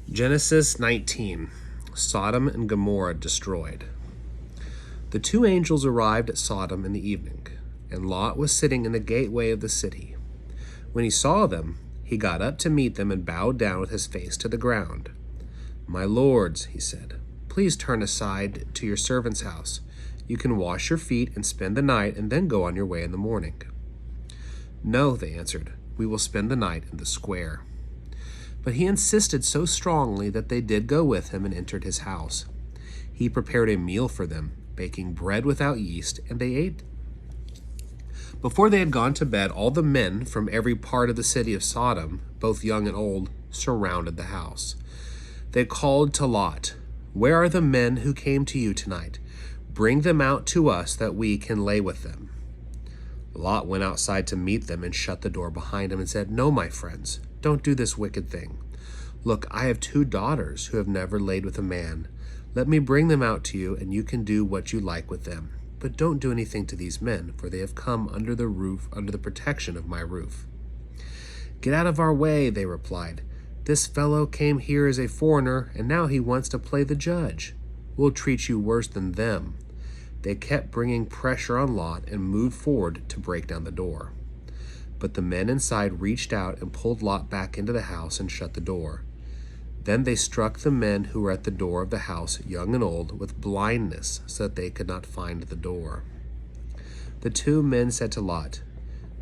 Genesis 19. Sodom and Gomorrah destroyed. The two angels arrived at Sodom in the evening, and Lot was sitting in the gateway of the city. When he saw them, he got up to meet them and bowed down with his face to the ground. "My lords," he said, "please turn aside to your servant's house. You can wash your feet and spend the night and then go on your way in the morning." "No," they answered, "we will spend the night in the square." But he insisted so strongly that they did go with him and entered his house. He prepared a meal for them, baking bread without yeast, and they ate. Before they had gone to bed, all the men from every part of the city of Sodom, both young and old, surrounded the house. They called to Lot, "Where are the men who came to you tonight? Bring them out to us that we can lay with them." Lot went outside to meet them and shut the door behind him and said, "No, my friends, don't do this wicked thing. Look, I have 2 daughters who have never laid with a man. Let me bring them out to you, and you can do what you like with them. But don't do anything to these men, for they have come under the protection of my roof." "Get out of our way," they replied. "This fellow came here as a foreigner, and now he wants to play the judge. We'll treat you worse than them." They kept bringing pressure on Lot and moved forward to break down the door. But the men inside reached out and pulled Lot back into the house and shut the door. Then they struck the men who were at the door of the house, young and old, with blindness, so that they could not find the door. The 2 men said to Lot,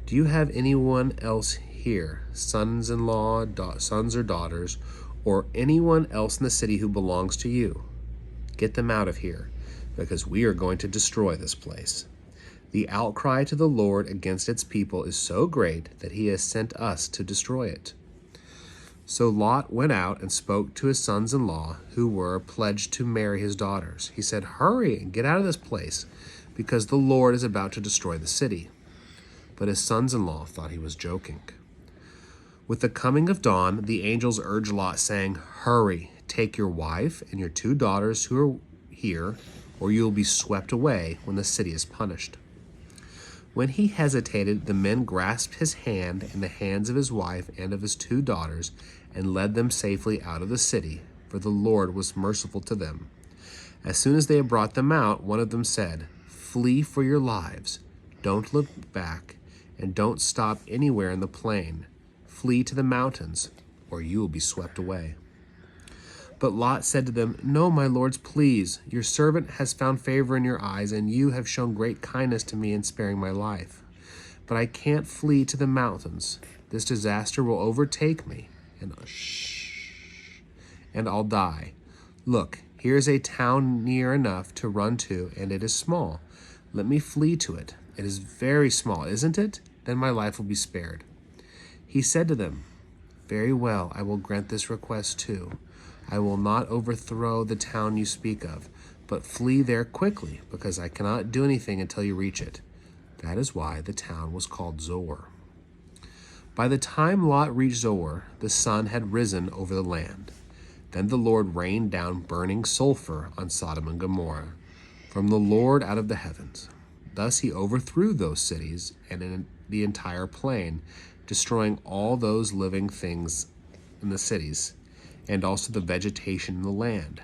"Do you have anyone else here, sons-in-law, sons or daughters, or anyone else in the city who belongs to you? Get them out of here, because we are going to destroy this place. The outcry to the Lord against its people is so great that he has sent us to destroy it." So Lot went out and spoke to his sons-in-law, who were pledged to marry his daughters. He said, "Hurry and get out of this place, because the Lord is about to destroy the city." But his sons-in-law thought he was joking. With the coming of dawn, the angels urged Lot, saying, "Hurry, take your wife and your 2 daughters who are here, or you will be swept away when the city is punished." When he hesitated, the men grasped his hand and the hands of his wife and of his 2 daughters and led them safely out of the city, for the Lord was merciful to them. As soon as they had brought them out, one of them said, "Flee for your lives. Don't look back, and don't stop anywhere in the plain. Flee to the mountains, or you will be swept away." But Lot said to them, "No, my lords, please. Your servant has found favor in your eyes, and you have shown great kindness to me in sparing my life. But I can't flee to the mountains. This disaster will overtake me, and I'll die. Look, here is a town near enough to run to, and it is small. Let me flee to it. It is very small, isn't it? Then my life will be spared." He said to them, "Very well, I will grant this request too. I will not overthrow the town you speak of, but flee there quickly, because I cannot do anything until you reach it." That is why the town was called Zoar. By the time Lot reached Zoar, the sun had risen over the land. Then the Lord rained down burning sulfur on Sodom and Gomorrah from the Lord out of the heavens. Thus he overthrew those cities and in the entire plain, destroying all those living things in the cities, and also the vegetation in the land.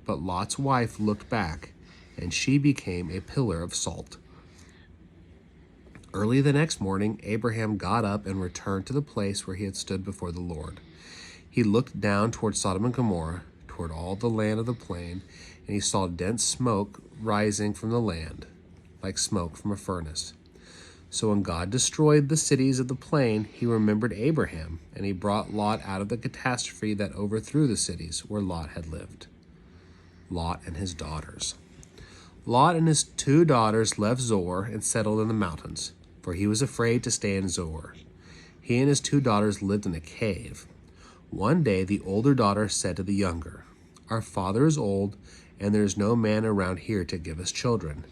But Lot's wife looked back, and she became a pillar of salt. Early the next morning, Abraham got up and returned to the place where he had stood before the Lord. He looked down toward Sodom and Gomorrah, toward all the land of the plain, and he saw dense smoke rising from the land, like smoke from a furnace. So when God destroyed the cities of the plain, he remembered Abraham, and he brought Lot out of the catastrophe that overthrew the cities where Lot had lived. Lot and his daughters. Lot and his 2 daughters left Zoar and settled in the mountains, for he was afraid to stay in Zoar. He and his 2 daughters lived in a cave. One day the older daughter said to the younger, "Our father is old, and there is no man around here to give us children,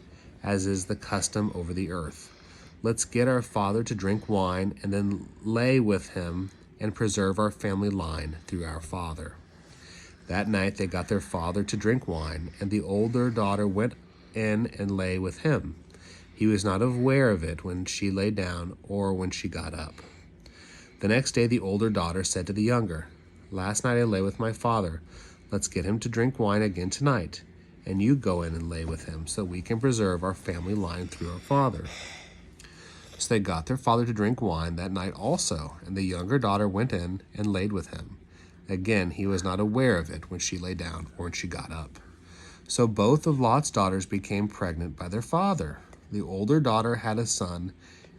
as is the custom over the earth. Let's get our father to drink wine and then lay with him and preserve our family line through our father." That night they got their father to drink wine, and the older daughter went in and lay with him. He was not aware of it when she lay down or when she got up. The next day the older daughter said to the younger, Last night I lay with my father. Let's get him to drink wine again tonight, and you go in and lay with him, so we can preserve our family line through our father." So they got their father to drink wine that night also, and the younger daughter went in and laid with him. Again, he was not aware of it when she lay down or when she got up. So both of Lot's daughters became pregnant by their father. The older daughter had a son,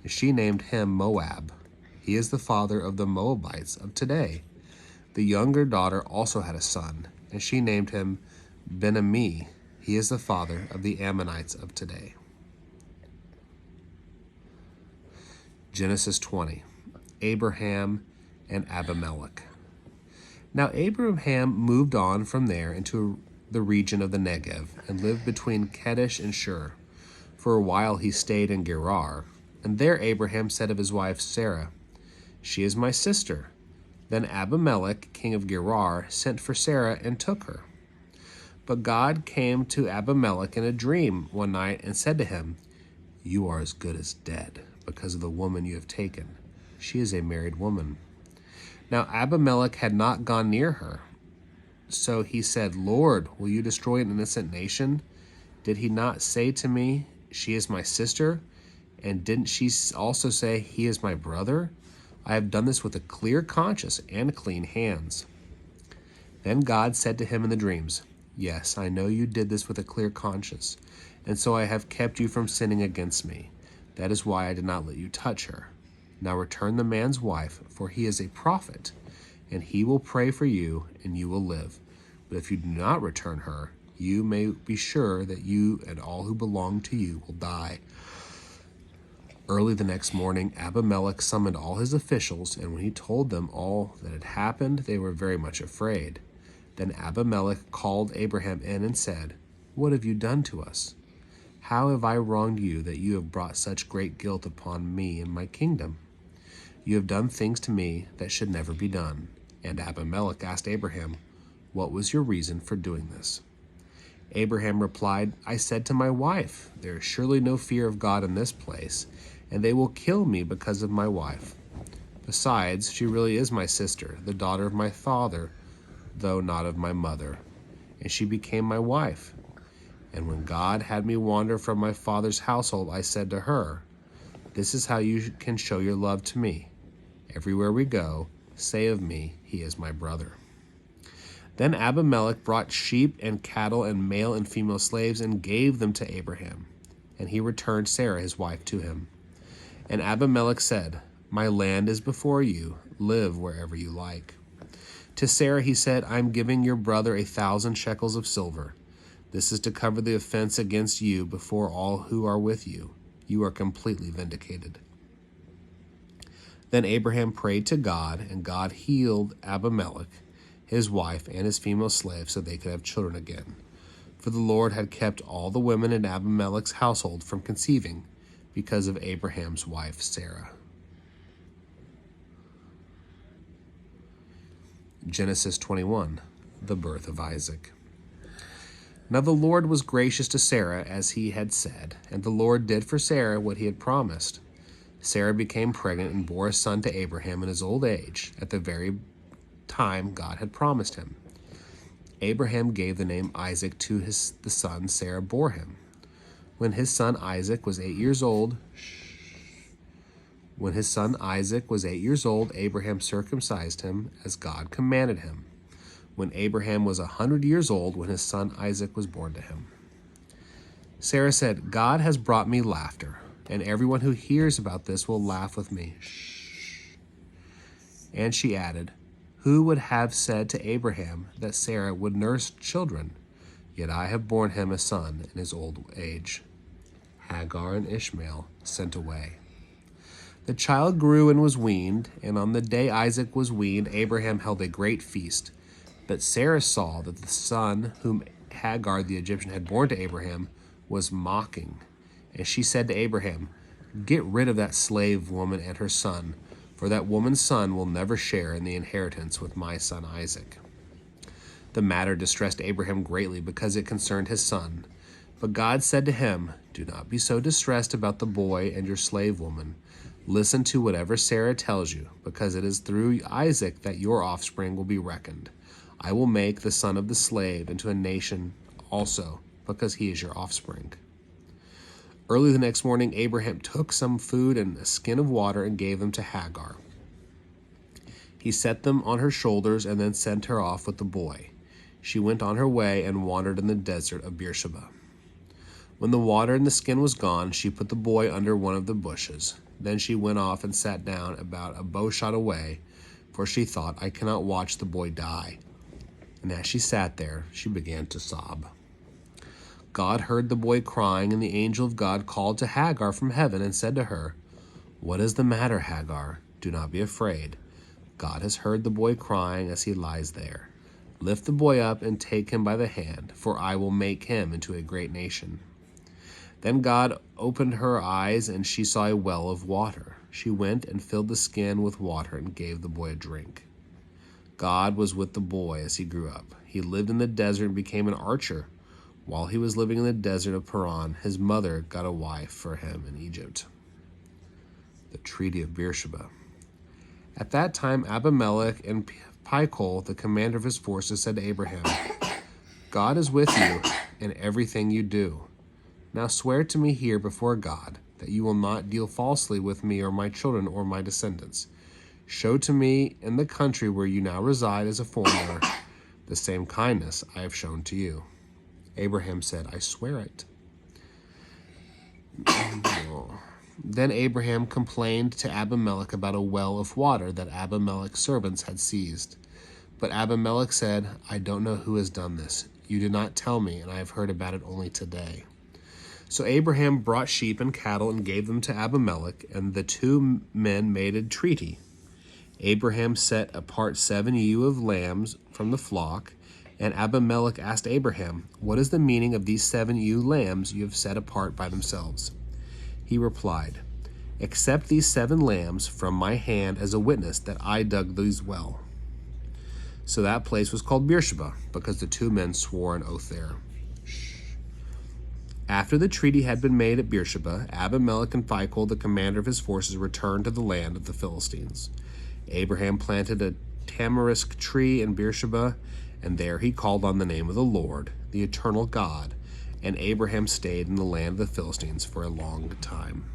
and she named him Moab. He is the father of the Moabites of today. The younger daughter also had a son, and she named him Ben-Ammi. He is the father of the Ammonites of today. Genesis 20. Abraham and Abimelech. Now Abraham moved on from there into the region of the Negev and lived between Kadesh and Shur. For a while he stayed in Gerar, and there Abraham said of his wife Sarah, "She is my sister." Then Abimelech, king of Gerar, sent for Sarah and took her. But God came to Abimelech in a dream one night and said to him, "You are as good as dead because of the woman you have taken. She is a married woman." Now Abimelech had not gone near her. So he said, "Lord, will you destroy an innocent nation? Did he not say to me, 'She is my sister'? And didn't she also say, 'He is my brother'? I have done this with a clear conscience and clean hands." Then God said to him in the dreams, "Yes, I know you did this with a clear conscience, and so I have kept you from sinning against me. That is why I did not let you touch her. Now return the man's wife, for he is a prophet, and he will pray for you, and you will live. But if you do not return her, you may be sure that you and all who belong to you will die." Early the next morning, Abimelech summoned all his officials, and when he told them all that had happened, they were very much afraid. Then Abimelech called Abraham in and said, "What have you done to us? How have I wronged you that you have brought such great guilt upon me and my kingdom? You have done things to me that should never be done." And Abimelech asked Abraham, "What was your reason for doing this?" Abraham replied, "I said to my wife, 'There is surely no fear of God in this place, and they will kill me because of my wife. Besides, she really is my sister, the daughter of my father, though not of my mother, and she became my wife. And when God had me wander from my father's household, I said to her, This is how you can show your love to me. Everywhere we go, say of me, he is my brother." Then Abimelech brought sheep and cattle and male and female slaves and gave them to Abraham, and he returned Sarah his wife to him. And Abimelech said, "My land is before you, live wherever you like." To Sarah he said, "I am giving your brother 1,000 shekels of silver. This is to cover the offense against you before all who are with you. You are completely vindicated." Then Abraham prayed to God, and God healed Abimelech, his wife, and his female slaves so they could have children again. For the Lord had kept all the women in Abimelech's household from conceiving because of Abraham's wife Sarah. Genesis 21, the birth of Isaac. Now the Lord was gracious to Sarah as he had said, and the Lord did for Sarah what he had promised. Sarah became pregnant and bore a son to Abraham in his old age, at the very time God had promised him. Abraham gave the name Isaac to the son Sarah bore him. When his son Isaac was 8 years old, Abraham circumcised him as God commanded him. When Abraham was 100 years old, when his son Isaac was born to him. Sarah said, "God has brought me laughter, and everyone who hears about this will laugh with me." And she added, "Who would have said to Abraham that Sarah would nurse children? Yet I have borne him a son in his old age." Hagar and Ishmael sent away. The child grew and was weaned, and on the day Isaac was weaned, Abraham held a great feast. But Sarah saw that the son whom Hagar the Egyptian had borne to Abraham was mocking. And she said to Abraham, "Get rid of that slave woman and her son, for that woman's son will never share in the inheritance with my son Isaac." The matter distressed Abraham greatly because it concerned his son. But God said to him, "Do not be so distressed about the boy and your slave woman. Listen to whatever Sarah tells you, because it is through Isaac that your offspring will be reckoned. I will make the son of the slave into a nation also, because he is your offspring." Early the next morning, Abraham took some food and a skin of water and gave them to Hagar. He set them on her shoulders and then sent her off with the boy. She went on her way and wandered in the desert of Beersheba. When the water in the skin was gone, she put the boy under one of the bushes. Then she went off and sat down about a bow shot away, for she thought, "I cannot watch the boy die." And as she sat there, she began to sob. God heard the boy crying, and the angel of God called to Hagar from heaven and said to her, "What is the matter, Hagar? Do not be afraid. God has heard the boy crying as he lies there. Lift the boy up and take him by the hand, for I will make him into a great nation." Then God opened her eyes, and she saw a well of water. She went and filled the skin with water and gave the boy a drink. God was with the boy as he grew up. He lived in the desert and became an archer. While he was living in the desert of Paran, his mother got a wife for him in Egypt. The Treaty of Beersheba. At that time, Abimelech and Phicol, the commander of his forces, said to Abraham, "God is with you in everything you do. Now swear to me here before God that you will not deal falsely with me or my children or my descendants. Show to me in the country where you now reside as a foreigner the same kindness I have shown to you." Abraham said, "I swear it." Then Abraham complained to Abimelech about a well of water that Abimelech's servants had seized. But Abimelech said, "I don't know who has done this. You did not tell me, and I have heard about it only today." So Abraham brought sheep and cattle and gave them to Abimelech, and the two men made a treaty. Abraham set apart 7 ewe of lambs from the flock, and Abimelech asked Abraham, "What is the meaning of these 7 ewe lambs you have set apart by themselves?" He replied, "Accept these 7 lambs from my hand as a witness that I dug these well." So that place was called Beersheba, because the two men swore an oath there. After the treaty had been made at Beersheba, Abimelech and Phicol, the commander of his forces, returned to the land of the Philistines. Abraham planted a tamarisk tree in Beersheba, and there he called on the name of the Lord, the eternal God, and Abraham stayed in the land of the Philistines for a long time.